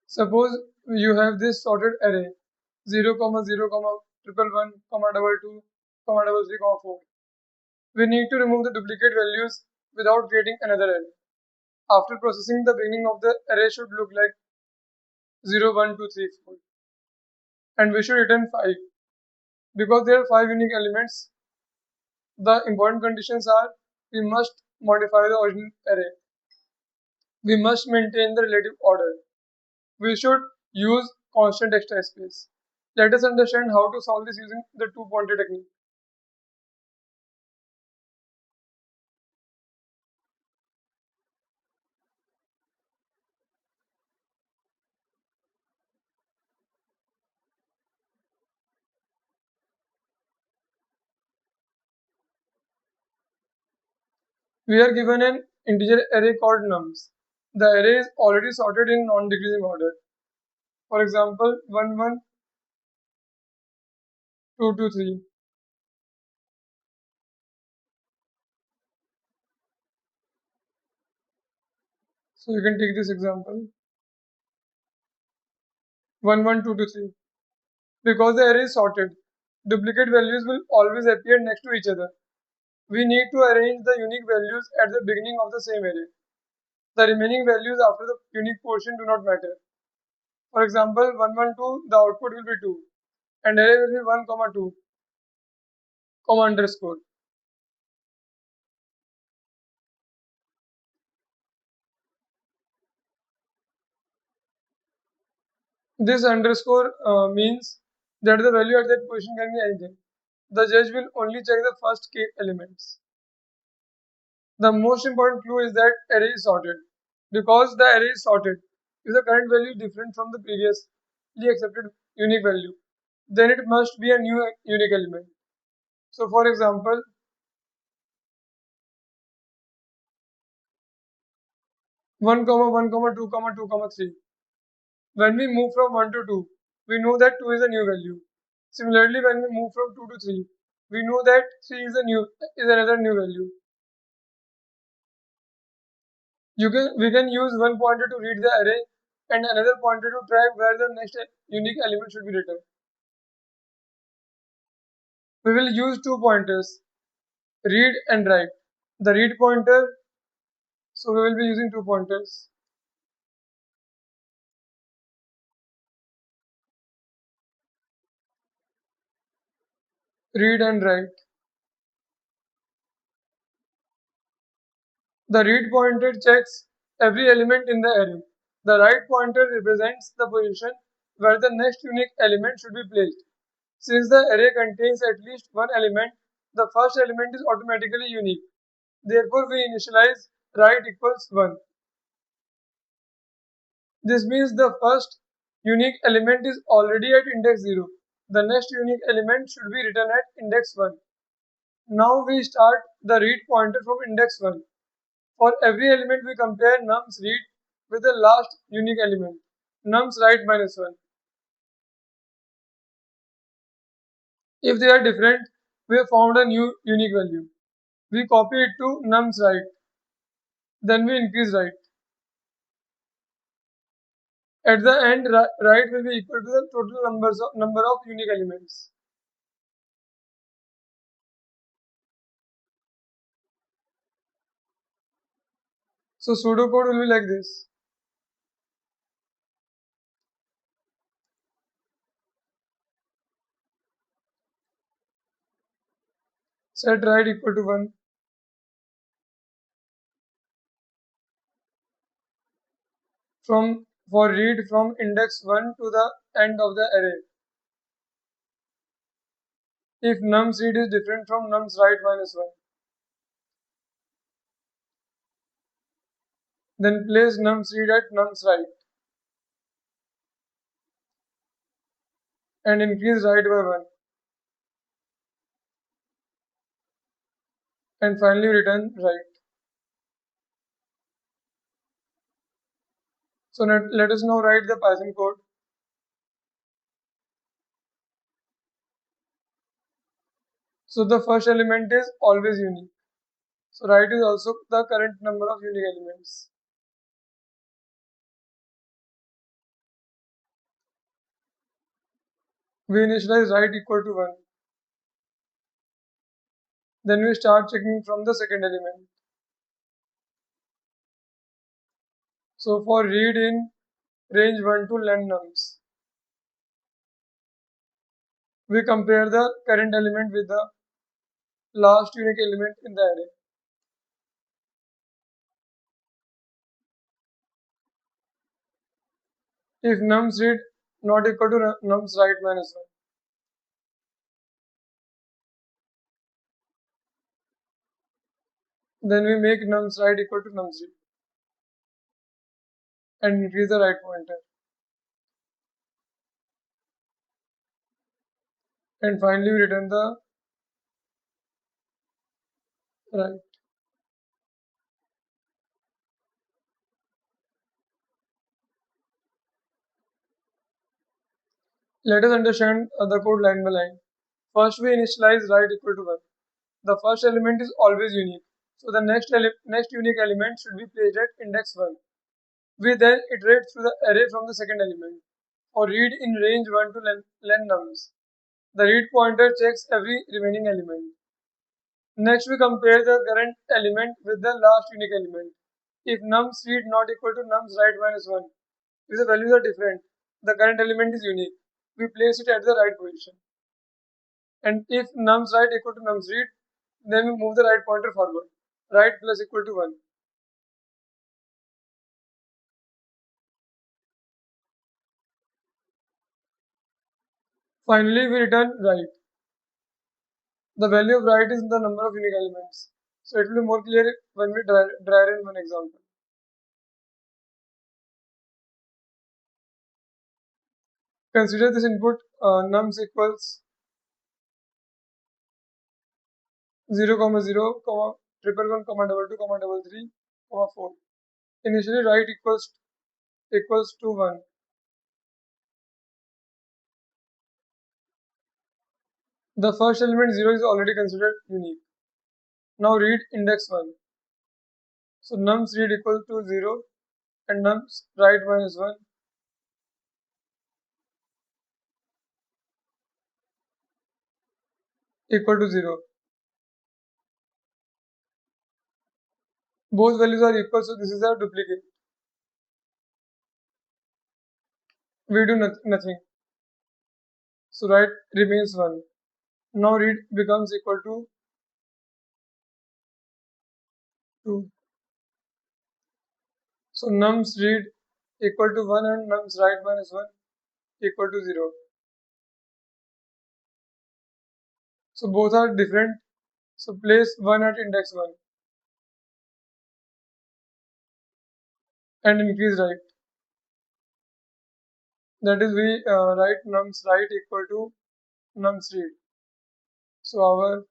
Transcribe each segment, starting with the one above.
Suppose you have this sorted array 0, 0, 111, 22, 33, 4. We need to remove the duplicate values without creating another array. After processing, the beginning of the array should look like 0, 1, 2, 3, 4. And we should return 5. Because there are 5 unique elements, the important conditions are we must modify the original array. We must maintain the relative order. We should use constant extra space. Let us understand how to solve this using the two pointer technique. We are given an integer array called nums. The array is already sorted in non-decreasing order. For example, 1, 1, 2, 2, 3. So you can take this example 1, 1, 2, 2, 3. Because the array is sorted, duplicate values will always appear next to each other. We need to arrange the unique values at the beginning of the same array. The remaining values after the unique portion do not matter. For example, 1, 1, 2, the output will be 2, and array will be 1, 2, underscore. This underscore means that the value at that position can be anything. The judge will only check the first k elements. The most important clue is that array is sorted. Because the array is sorted, if the current value is different from the previously accepted unique value, then it must be a new unique element. So for example, 1, 1, 2, 2, 3. When we move from 1 to 2, we know that 2 is a new value. Similarly, when we move from 2 to 3, we know that 3 is another new value. We can use one pointer to read the array and another pointer to track where the next unique element should be written. We will use two pointers, read and write. The read pointer, so we will be using two pointers. Read and write. The read pointer checks every element in the array. The write pointer represents the position where the next unique element should be placed. Since the array contains at least one element, the first element is automatically unique. Therefore, we initialize write equals 1. This means the first unique element is already at index 0. The next unique element should be written at index 1. Now we start the read pointer from index 1. For every element we compare nums read with the last unique element, nums write minus 1. If they are different, we have found a new unique value. We copy it to nums write. Then we increase write. At the end, write will be equal to the total number of unique elements. So pseudocode will be like this. Set write equal to 1. For read from index 1 to the end of the array. If nums read is different from nums write minus 1. Then place nums read at nums write and increase write by 1. And finally return write. So let us now write the Python code. So the first element is always unique. So write is also the current number of unique elements. We initialize write equal to 1. Then we start checking from the second element. So for read in range 1 to len nums, we compare the current element with the last unique element in the array. If nums read not equal to nums write minus 1, then we make nums write equal to nums read and increase the write pointer. And finally we return the write. Let us understand the code line by line. First we initialize write equal to 1. The first element is always unique. So the next unique element should be placed at index 1. We then iterate through the array from the second element, or read in range 1 to len nums. The read pointer checks every remaining element. Next, we compare the current element with the last unique element. If nums read not equal to nums write minus 1, if the values are different, the current element is unique. We place it at the right position. And if nums write equal to nums read, then we move the right pointer forward. Write plus equal to 1. Finally, we return write. The value of write is the number of unique elements. So it will be more clear when we dry run one example. Consider this input nums equals 0, 0, triple 1, double 2, double 3, 4. Initially write equals to 1. The first element 0 is already considered unique. Now read index 1. So nums read equal to 0 and nums write minus 1 equal to 0. Both values are equal, so this is a duplicate. We do nothing. So write remains 1. Now read becomes equal to 2. So nums read equal to 1 and nums write minus 1 equal to 0. So both are different. So place 1 at index 1 and increase write. That is we write nums write equal to nums read. So our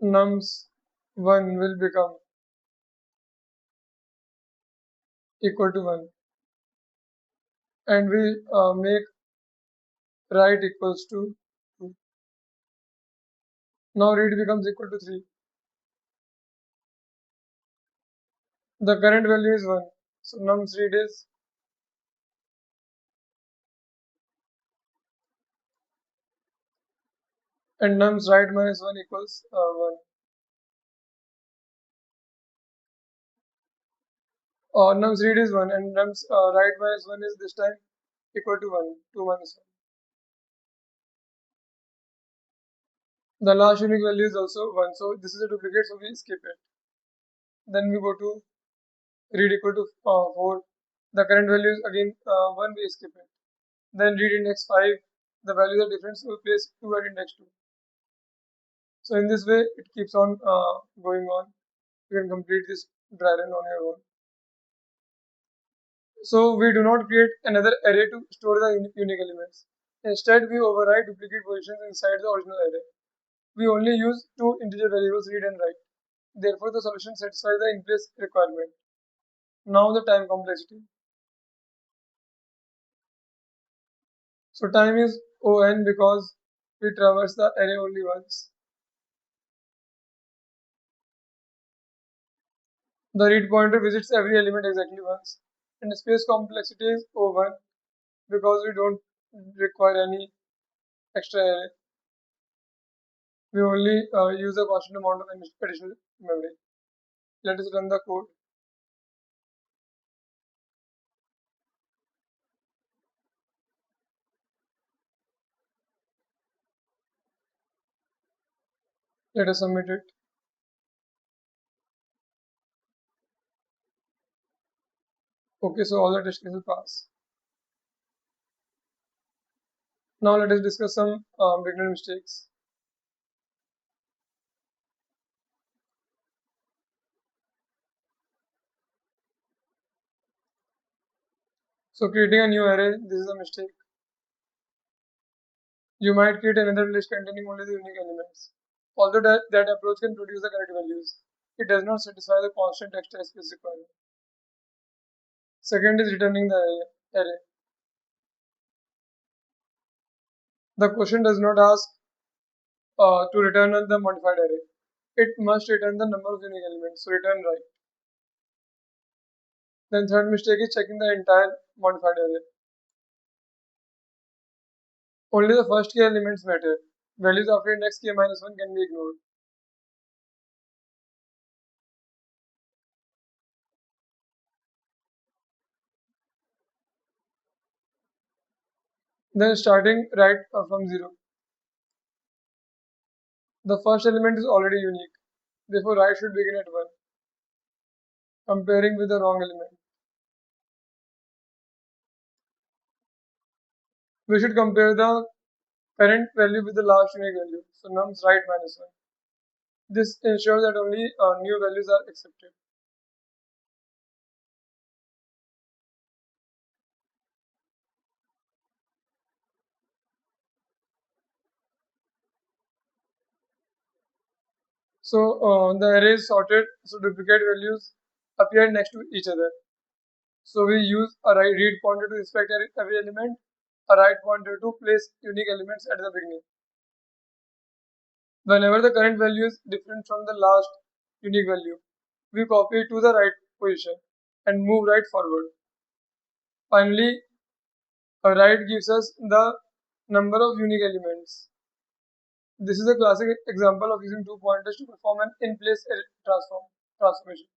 nums 1 will become equal to 1 and we make write equals to 2. Now read becomes equal to 3. The current value is 1. So nums read is and nums write minus 1 equals 1. Nums read is 1 and nums write minus 1 is this time equal to 1. 2 minus 1. The last unique value is also 1. So this is a duplicate, so we skip it. Then we go to read equal to 4. The current value is again 1, we skip it. Then read index 5. The values are different, so we place 2 at index 2. So in this way, it keeps on going on. You can complete this dry run on your own. So we do not create another array to store the unique elements. Instead, we override duplicate positions inside the original array. We only use two integer variables read and write. Therefore, the solution satisfies the in-place requirement. Now the time complexity. So time is O(n) because we traverse the array only once. The read pointer visits every element exactly once. And space complexity is O(1). because we don't require any extra array. We only use a constant amount of additional memory. Let us run the code. Let us submit it. Okay, so all the test cases pass. Now let us discuss some beginner mistakes. So creating a new array, this is a mistake. You might create another list containing only the unique elements. Although that approach can produce the correct values, it does not satisfy the constant extra space requirement. Second is returning the array. The question does not ask to return the modified array. It must return the number of unique elements, so return right. Then third mistake is checking the entire modified array. Only the first k elements matter. Values after index k minus 1 can be ignored. Then starting right from 0. The first element is already unique. Therefore, right should begin at 1, comparing with the wrong element. We should compare the current value with the last unique value. So nums right minus 1. This ensures that only new values are accepted. So the array is sorted, so duplicate values appear next to each other. So we use a read pointer to inspect every element, a write pointer to place unique elements at the beginning. Whenever the current value is different from the last unique value, we copy it to the right position and move right forward. Finally, a write gives us the number of unique elements. This is a classic example of using two pointers to perform an in-place transformation.